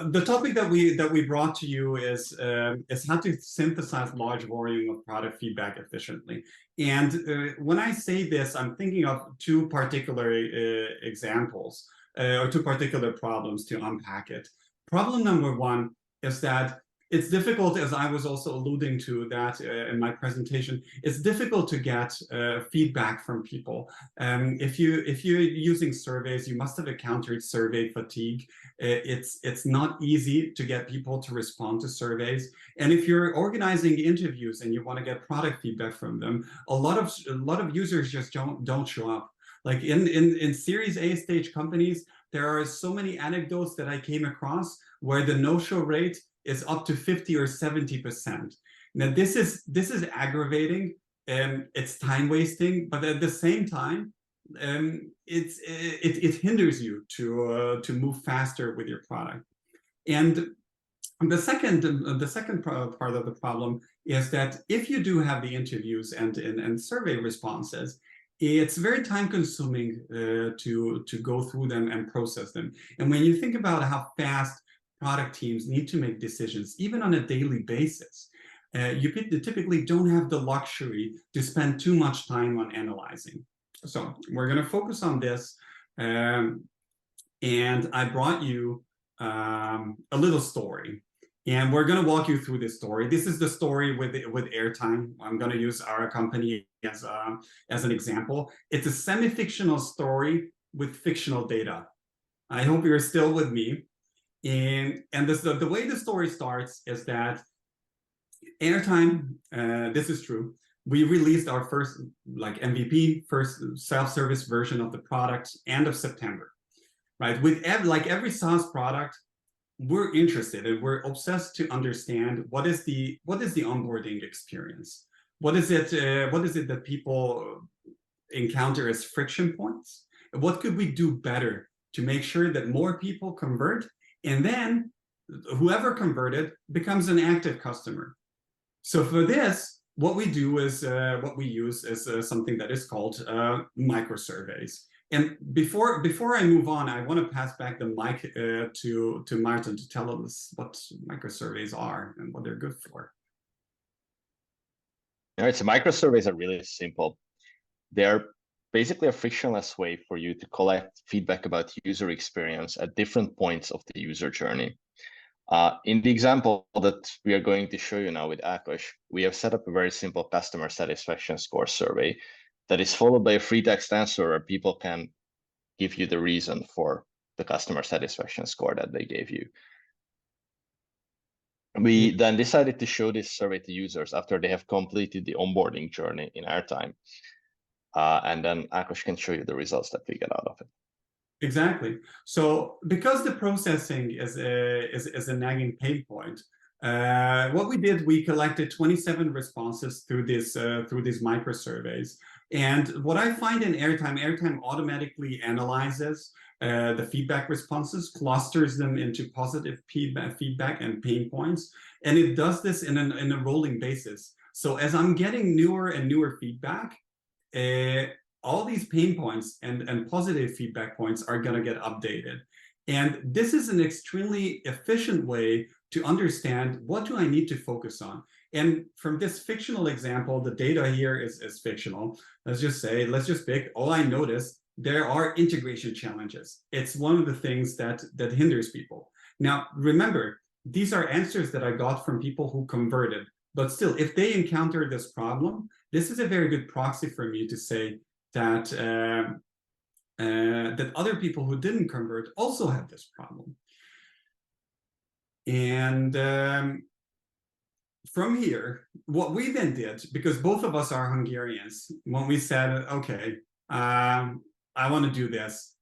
The topic that we brought to you is how to synthesize large volume of product feedback efficiently. And when I say this, I'm thinking of two particular examples or two particular problems to unpack it. Problem number one is that it's difficult, as I was also alluding to that in my presentation, it's difficult to get feedback from people. If you're using surveys, you must have encountered survey fatigue. It's not easy to get people to respond to surveys. And if you're organizing interviews and you want to get product feedback from them, a lot of users just don't show up. Like in Series A stage companies, there are so many anecdotes that I came across where the no-show rate is up to 50 or 70%. Now this is aggravating and it's time wasting, but at the same time, it hinders you to move faster with your product. And the second part of the problem is that if you do have the interviews and survey responses, it's very time consuming to go through them and process them. And when you think about how fast product teams need to make decisions, even on a daily basis, you typically don't have the luxury to spend too much time on analyzing. So we're going to focus on this, and I brought you a little story, and we're going to walk you through this story. This is the story with Airtime. I'm going to use our company as an example. It's a semi-fictional story with fictional data. I hope you're still with me. And the way the story starts is that Airtime, this is true, we released our first MVP, first self-service version of the product end of September, right? With every SaaS product, we're interested and we're obsessed to understand what is the onboarding experience. What is it that people encounter as friction points? What could we do better to make sure that more people convert, and then whoever converted becomes an active customer? So for this, what we do is what we use is something that is called micro surveys. And before I move on, I want to pass back the mic to Martin to tell us what micro surveys are and what they're good for. All right, so micro surveys are really simple. They're basically a frictionless way for you to collect feedback about user experience at different points of the user journey. In the example that we are going to show you now with Akash, we have set up a very simple customer satisfaction score survey that is followed by a free text answer where people can give you the reason for the customer satisfaction score that they gave you. We then decided to show this survey to users after they have completed the onboarding journey in Airtime. And then Akash can show you the results that we get out of it. Exactly. So because the processing is a nagging pain point, what we did, we collected 27 responses through these micro surveys. And what I find in Airtime automatically analyzes the feedback responses, clusters them into positive feedback and pain points, and it does this in a rolling basis. So as I'm getting newer and newer feedback, all these pain points and positive feedback points are going to get updated. And this is an extremely efficient way to understand what do I need to focus on. And from this fictional example, the data here is fictional. Let's just pick, all I noticed, there are integration challenges. It's one of the things that hinders people. Now, remember, these are answers that I got from people who converted. But still, if they encounter this problem, this is a very good proxy for me to say that that other people who didn't convert also have this problem. And from here, what we then did, because both of us are Hungarians, when we said, okay, I want to do this,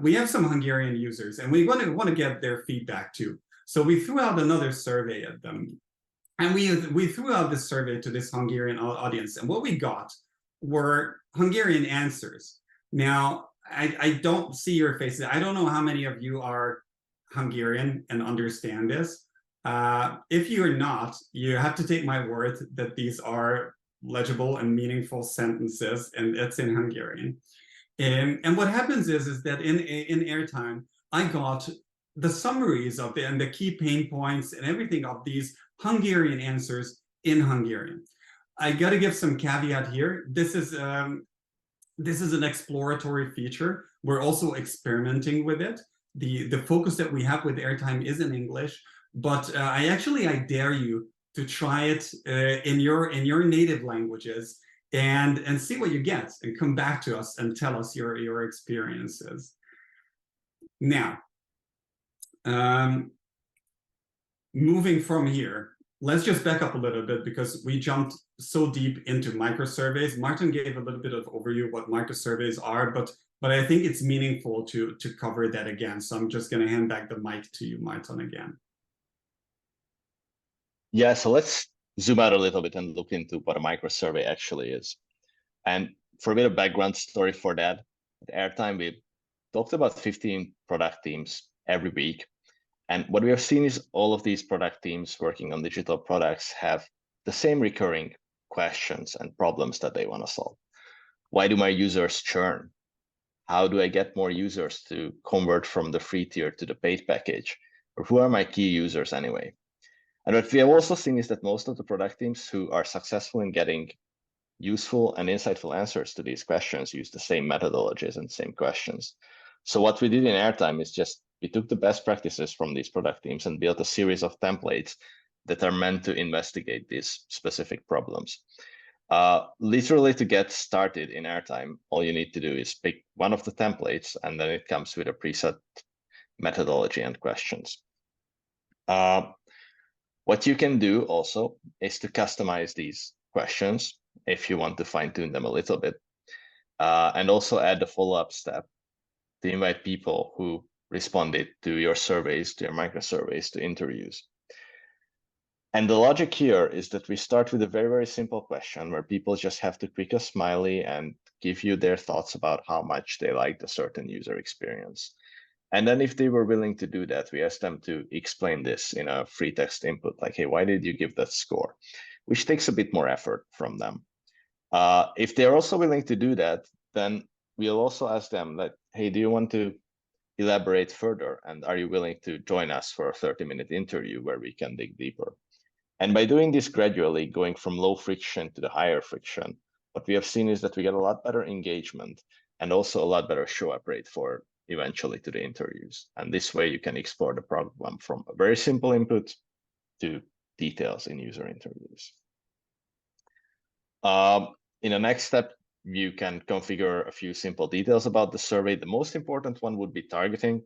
we have some Hungarian users and we want to get their feedback too. So we threw out another survey at them. And we threw out this survey to this Hungarian audience. And what we got were Hungarian answers. Now, I don't see your faces. I don't know how many of you are Hungarian and understand this. If you're not, you have to take my word that these are legible and meaningful sentences, and it's in Hungarian. And what happens is that in Airtime, I got the summaries of and the key pain points and everything of these Hungarian answers in Hungarian. I got to give some caveat here. This is an exploratory feature. We're also experimenting with it. The focus that we have with Airtime is in English, but I dare you to try it in your native languages and see what you get, and come back to us and tell us your experiences. Now, moving from here, let's just back up a little bit because we jumped so deep into microsurveys. Martin gave a little bit of overview of what microsurveys are, but I think it's meaningful to cover that again. So I'm just going to hand back the mic to you, Martin, again. Yeah, so let's zoom out a little bit and look into what a microsurvey actually is. And for a bit of background story for that, at Airtime, we talked about 15 product teams every week. And what we have seen is all of these product teams working on digital products have the same recurring questions and problems that they want to solve. Why do my users churn? How do I get more users to convert from the free tier to the paid package? Or who are my key users anyway? And what we have also seen is that most of the product teams who are successful in getting useful and insightful answers to these questions use the same methodologies and same questions. So what we did in Airtime is just we took the best practices from these product teams and built a series of templates that are meant to investigate these specific problems. Literally, to get started in Airtime, all you need to do is pick one of the templates, and then it comes with a preset methodology and questions. What you can do also is to customize these questions if you want to fine-tune them a little bit, and also add the follow-up step to invite people who responded to your surveys, to your microsurveys, to interviews. And the logic here is that we start with a very, very simple question where people just have to click a smiley and give you their thoughts about how much they liked a certain user experience. And then if they were willing to do that, we ask them to explain this in a free text input, like, hey, why did you give that score? Which takes a bit more effort from them. If they're also willing to do that, then we'll also ask them that, hey, do you want to elaborate further? And are you willing to join us for a 30-minute interview where we can dig deeper? And by doing this gradually, going from low friction to the higher friction, what we have seen is that we get a lot better engagement and also a lot better show up rate for eventually to the interviews. And this way you can explore the problem from a very simple input to details in user interviews. In the next step, you can configure a few simple details about the survey. The most important one would be targeting.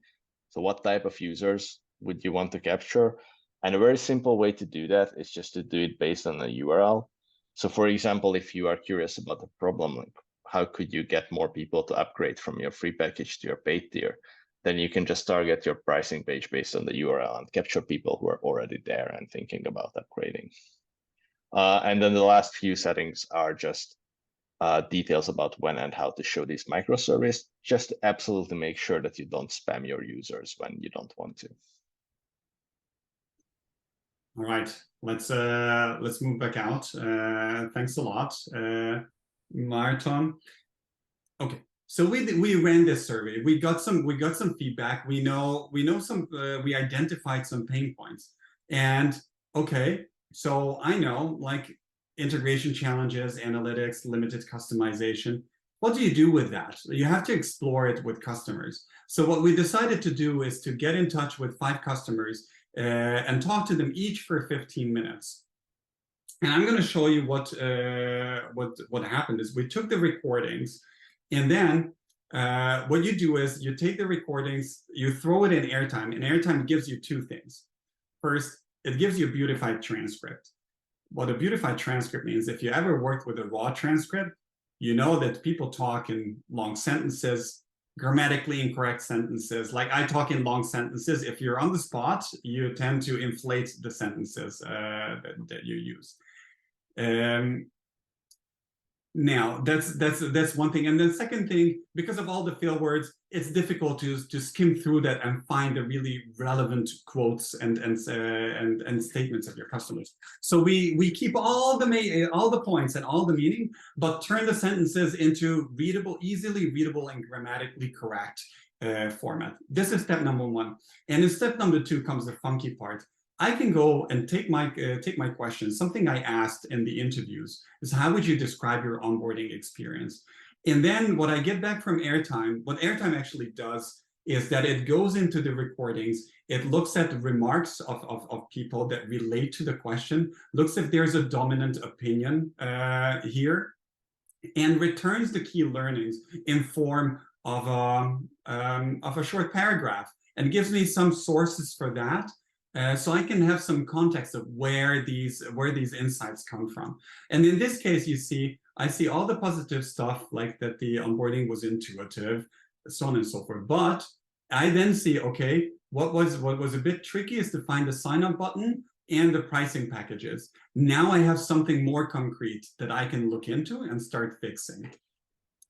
So what type of users would you want to capture? And a very simple way to do that is just to do it based on a URL. So for example, if you are curious about the problem, like how could you get more people to upgrade from your free package to your paid tier, then you can just target your pricing page based on the URL and capture people who are already there and thinking about upgrading. And then the last few settings are just details about when and how to show these microservices, just to absolutely make sure that you don't spam your users when you don't want to. All right, let's move back out. Thanks a lot, Martin. Okay, so we ran this survey. We got some feedback. We identified some pain points, and okay, so I know like integration challenges, analytics, limited customization. What do you do with that? You have to explore it with customers. So what we decided to do is to get in touch with 5 customers and talk to them each for 15 minutes. And I'm going to show you what happened is we took the recordings, and then what you do is you take the recordings, you throw it in Airtime, and Airtime gives you 2 things. First, it gives you a beautified transcript. What a beautified transcript means, if you ever worked with a raw transcript, you know that people talk in long sentences, grammatically incorrect sentences. Like I talk in long sentences. If you're on the spot, you tend to inflate the sentences that you use. Now that's one thing. And then second thing, because of all the fill words, it's difficult to skim through that and find the really relevant quotes and statements of your customers. So we keep all the points and all the meaning, but turn the sentences into readable, easily readable and grammatically correct format. This is step number one. And in step number two comes the funky part. I can go and take my questions. Something I asked in the interviews is, how would you describe your onboarding experience? And then what I get back from Airtime, what Airtime actually does is that it goes into the recordings, it looks at the remarks of people that relate to the question, looks if there's a dominant opinion here, and returns the key learnings in form of a short paragraph, and gives me some sources for that. So I can have some context of where these insights come from. And in this case, I see all the positive stuff, like that the onboarding was intuitive, so on and so forth. But I then see, okay, what was a bit tricky is to find the sign-up button and the pricing packages. Now I have something more concrete that I can look into and start fixing.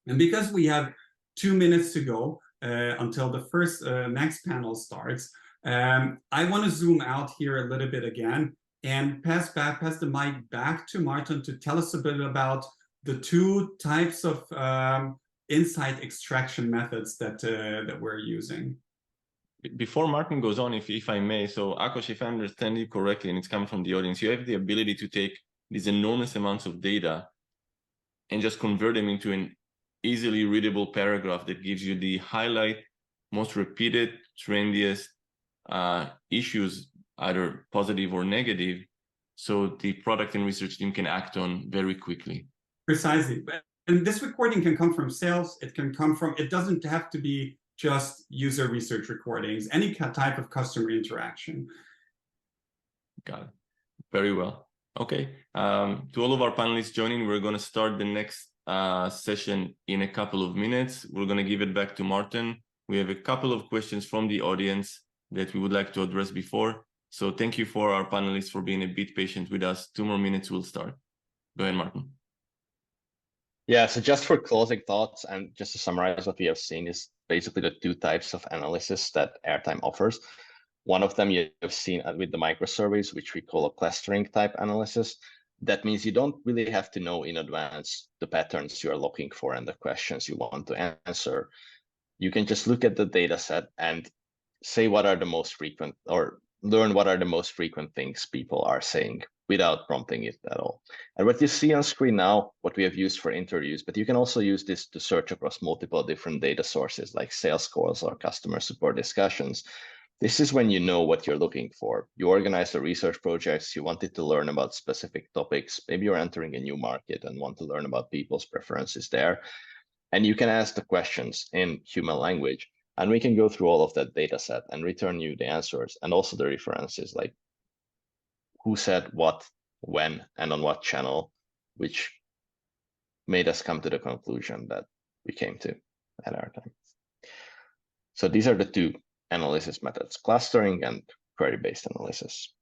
And because we have 2 minutes to go until the first next panel starts, I want to zoom out here a little bit again and pass the mic back to Martin to tell us a bit about the two types of insight extraction methods that we're using. Before Martin goes on, if I may, so Akash, if I understand you correctly, and it's coming from the audience, you have the ability to take these enormous amounts of data and just convert them into an easily readable paragraph that gives you the highlight, most repeated, trendiest issues, either positive or negative, so the product and research team can act on very quickly. Precisely. And this recording can come from sales. It can come from, it doesn't have to be just user research recordings, any type of customer interaction. Got it. Very well. Okay. To all of our panelists joining, we're going to start the next session in a couple of minutes. We're going to give it back to Martin. We have a couple of questions from the audience that we would like to address before. So thank you for our panelists for being a bit patient with us. 2 more minutes, we'll start. Go ahead, Martin. Yeah, so just for closing thoughts and just to summarize what we have seen is basically the two types of analysis that Airtime offers. One of them you have seen with the microsurveys, which we call a clustering type analysis. That means you don't really have to know in advance the patterns you are looking for and the questions you want to answer. You can just look at the data set and say what are the most frequent, or learn what are the most frequent things people are saying without prompting it at all. And what you see on screen now, what we have used for interviews, but you can also use this to search across multiple different data sources like sales calls or customer support discussions. This is when you know what you're looking for. You organize the research projects, you wanted to learn about specific topics. Maybe you're entering a new market and want to learn about people's preferences there. And you can ask the questions in human language, and we can go through all of that data set and return you the answers and also the references, like who said what, when, and on what channel, which made us come to the conclusion that we came to at Airtime. So these are the two analysis methods, clustering and query-based analysis.